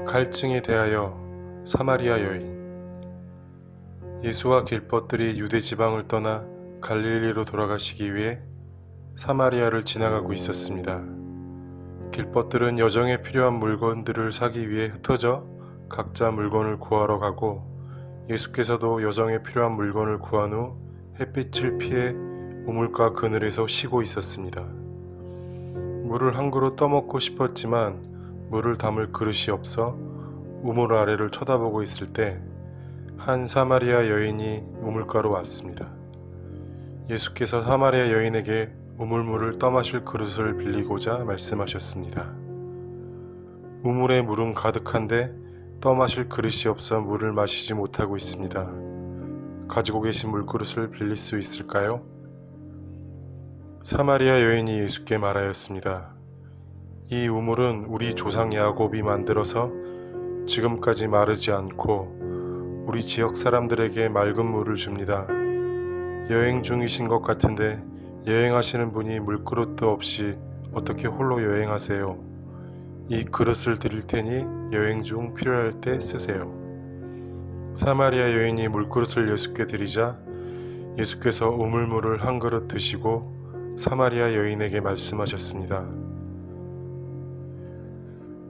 갈증에 대하여 사마리아 여인. 예수와 길벗들이 유대 지방을 떠나 갈릴리로 돌아가시기 위해 사마리아를 지나가고 있었습니다. 길벗들은 여정에 필요한 물건들을 사기 위해 흩어져 각자 물건을 구하러 가고, 예수께서도 여정에 필요한 물건을 구한 후 햇빛을 피해 우물가 그늘에서 쉬고 있었습니다. 물을 한 그릇 떠먹고 싶었지만 물을 담을 그릇이 없어 우물 아래를 쳐다보고 있을 때 한 사마리아 여인이 우물가로 왔습니다. 예수께서 사마리아 여인에게 우물물을 떠마실 그릇을 빌리고자 말씀하셨습니다. 우물에 물은 가득한데 떠마실 그릇이 없어 물을 마시지 못하고 있습니다. 가지고 계신 물그릇을 빌릴 수 있을까요? 사마리아 여인이 예수께 말하였습니다. 이 우물은 우리 조상 야곱이 만들어서 지금까지 마르지 않고 우리 지역 사람들에게 맑은 물을 줍니다. 여행 중이신 것 같은데 여행하시는 분이 물그릇도 없이 어떻게 홀로 여행하세요? 이 그릇을 드릴 테니 여행 중 필요할 때 쓰세요. 사마리아 여인이 물그릇을 예수께 드리자 예수께서 우물물을 한 그릇 드시고 사마리아 여인에게 말씀하셨습니다.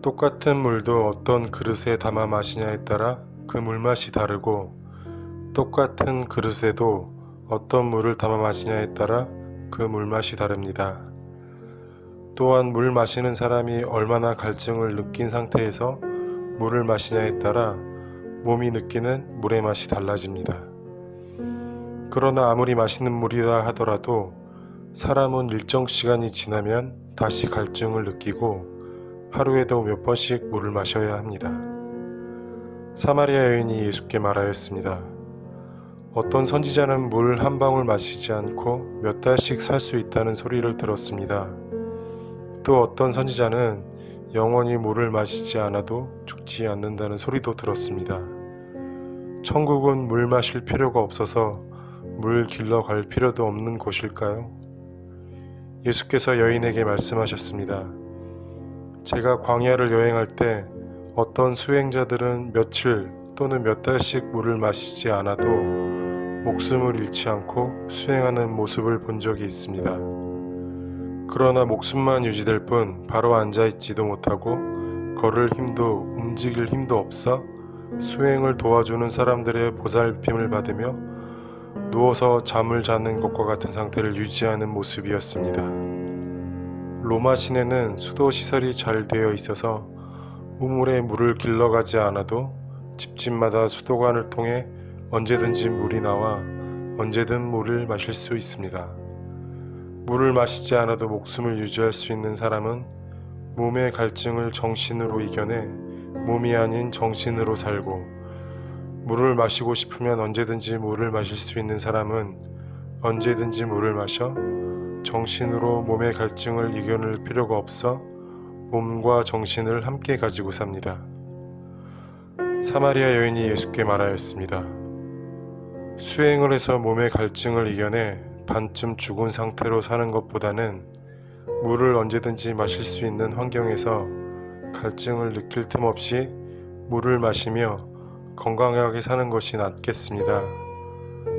똑같은 물도 어떤 그릇에 담아 마시냐에 따라 그 물맛이 다르고, 똑같은 그릇에도 어떤 물을 담아 마시냐에 따라 그 물맛이 다릅니다. 또한 물 마시는 사람이 얼마나 갈증을 느낀 상태에서 물을 마시냐에 따라 몸이 느끼는 물의 맛이 달라집니다. 그러나 아무리 맛있는 물이라 하더라도 사람은 일정 시간이 지나면 다시 갈증을 느끼고 하루에도 몇 번씩 물을 마셔야 합니다. 사마리아 여인이 예수께 말하였습니다. 어떤 선지자는 물 한 방울 마시지 않고 몇 달씩 살 수 있다는 소리를 들었습니다. 또 어떤 선지자는 영원히 물을 마시지 않아도 죽지 않는다는 소리도 들었습니다. 천국은 물 마실 필요가 없어서 물 길러 갈 필요도 없는 곳일까요? 예수께서 여인에게 말씀하셨습니다. 제가 광야를 여행할 때 어떤 수행자들은 며칠 또는 몇 달씩 물을 마시지 않아도 목숨을 잃지 않고 수행하는 모습을 본 적이 있습니다. 그러나 목숨만 유지될 뿐 바로 앉아있지도 못하고 걸을 힘도 움직일 힘도 없어 수행을 도와주는 사람들의 보살핌을 받으며 누워서 잠을 자는 것과 같은 상태를 유지하는 모습이었습니다. 로마 시내는 수도 시설이 잘 되어 있어서 우물에 물을 길러가지 않아도 집집마다 수도관을 통해 언제든지 물이 나와 언제든 물을 마실 수 있습니다. 물을 마시지 않아도 목숨을 유지할 수 있는 사람은 몸의 갈증을 정신으로 이겨내 몸이 아닌 정신으로 살고, 물을 마시고 싶으면 언제든지 물을 마실 수 있는 사람은 언제든지 물을 마셔 정신으로 몸의 갈증을 이겨낼 필요가 없어 몸과 정신을 함께 가지고 삽니다. 사마리아 여인이 예수께 말하였습니다. 수행을 해서 몸의 갈증을 이겨내 반쯤 죽은 상태로 사는 것보다는 물을 언제든지 마실 수 있는 환경에서 갈증을 느낄 틈 없이 물을 마시며 건강하게 사는 것이 낫겠습니다.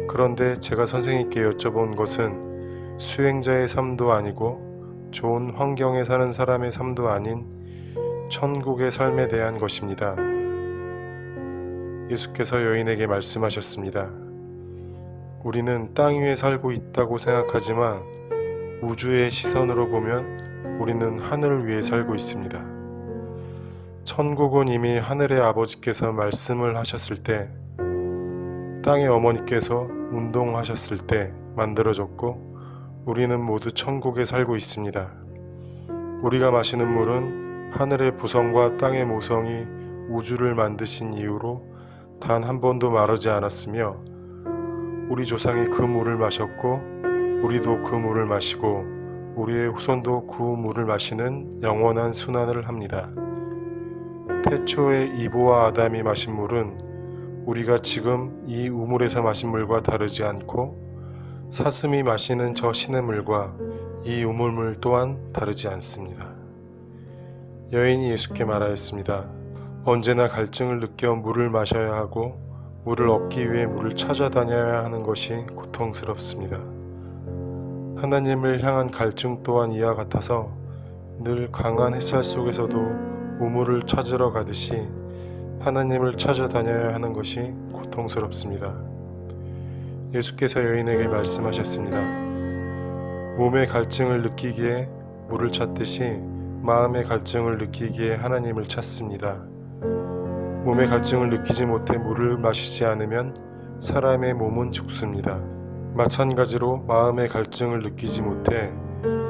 그런데 제가 선생님께 여쭤본 것은 수행자의 삶도 아니고 좋은 환경에 사는 사람의 삶도 아닌 천국의 삶에 대한 것입니다. 예수께서 여인에게 말씀하셨습니다. 우리는 땅 위에 살고 있다고 생각하지만 우주의 시선으로 보면 우리는 하늘 위에 살고 있습니다. 천국은 이미 하늘의 아버지께서 말씀을 하셨을 때, 땅의 어머니께서 운동하셨을 때 만들어졌고, 우리는 모두 천국에 살고 있습니다. 우리가 마시는 물은 하늘의 부성과 땅의 모성이 우주를 만드신 이후로 단 한 번도 마르지 않았으며, 우리 조상이 그 물을 마셨고 우리도 그 물을 마시고 우리의 후손도 그 물을 마시는 영원한 순환을 합니다. 태초에 이브와 아담이 마신 물은 우리가 지금 이 우물에서 마신 물과 다르지 않고, 사슴이 마시는 저 시냇물과 이 우물물 또한 다르지 않습니다. 여인이 예수께 말하였습니다. 언제나 갈증을 느껴 물을 마셔야 하고 물을 얻기 위해 물을 찾아다녀야 하는 것이 고통스럽습니다. 하나님을 향한 갈증 또한 이와 같아서 늘 강한 햇살 속에서도 우물을 찾으러 가듯이 하나님을 찾아다녀야 하는 것이 고통스럽습니다. 예수께서 여인에게 말씀하셨습니다. 몸의 갈증을 느끼기에 물을 찾듯이 마음의 갈증을 느끼기에 하나님을 찾습니다. 몸의 갈증을 느끼지 못해 물을 마시지 않으면 사람의 몸은 죽습니다. 마찬가지로 마음의 갈증을 느끼지 못해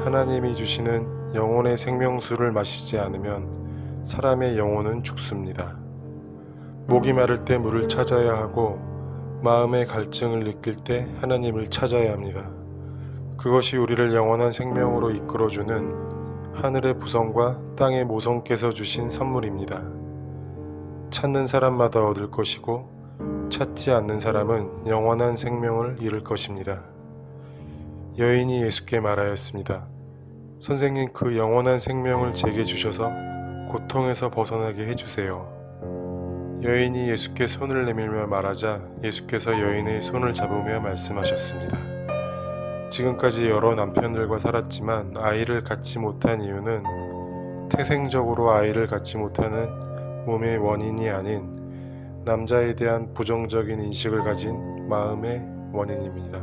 하나님이 주시는 영혼의 생명수를 마시지 않으면 사람의 영혼은 죽습니다. 목이 마를 때 물을 찾아야 하고 마음의 갈증을 느낄 때 하나님을 찾아야 합니다. 그것이 우리를 영원한 생명으로 이끌어주는 하늘의 부성과 땅의 모성께서 주신 선물입니다. 찾는 사람마다 얻을 것이고 찾지 않는 사람은 영원한 생명을 잃을 것입니다. 여인이 예수께 말하였습니다. 선생님, 그 영원한 생명을 제게 주셔서 고통에서 벗어나게 해주세요. 여인이 예수께 손을 내밀며 말하자 예수께서 여인의 손을 잡으며 말씀하셨습니다. 지금까지 여러 남편들과 살았지만 아이를 갖지 못한 이유는 태생적으로 아이를 갖지 못하는 몸의 원인이 아닌 남자에 대한 부정적인 인식을 가진 마음의 원인입니다.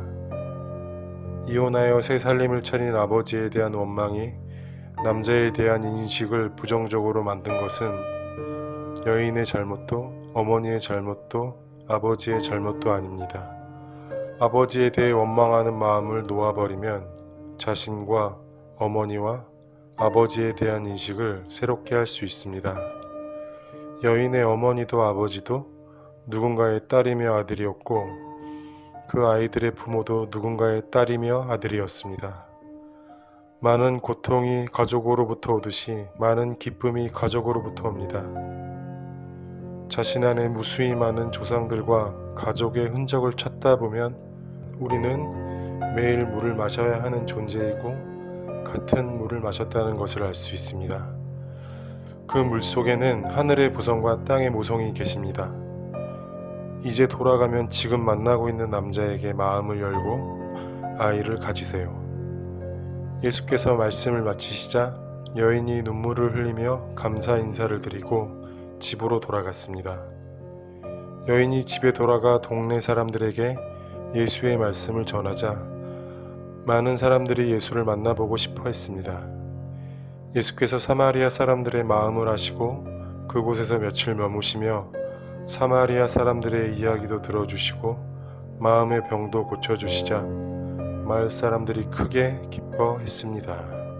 이혼하여 새 살림을 차린 아버지에 대한 원망이 남자에 대한 인식을 부정적으로 만든 것은 여인의 잘못도 어머니의 잘못도 아버지의 잘못도 아닙니다. 아버지에 대해 원망하는 마음을 놓아버리면 자신과 어머니와 아버지에 대한 인식을 새롭게 할 수 있습니다. 여인의 어머니도 아버지도 누군가의 딸이며 아들이었고 그 아이들의 부모도 누군가의 딸이며 아들이었습니다. 많은 고통이 가족으로부터 오듯이 많은 기쁨이 가족으로부터 옵니다. 자신 안에 무수히 많은 조상들과 가족의 흔적을 찾다 보면 우리는 매일 물을 마셔야 하는 존재이고 같은 물을 마셨다는 것을 알 수 있습니다. 그 물 속에는 하늘의 부성과 땅의 모성이 계십니다. 이제 돌아가면 지금 만나고 있는 남자에게 마음을 열고 아이를 가지세요. 예수께서 말씀을 마치시자 여인이 눈물을 흘리며 감사 인사를 드리고 집으로 돌아갔습니다. 여인이 집에 돌아가 동네 사람들에게 예수의 말씀을 전하자 많은 사람들이 예수를 만나보고 싶어 했습니다. 예수께서 사마리아 사람들의 마음을 아시고 그곳에서 며칠 머무시며 사마리아 사람들의 이야기도 들어주시고 마음의 병도 고쳐주시자 마을 사람들이 크게 기뻐했습니다.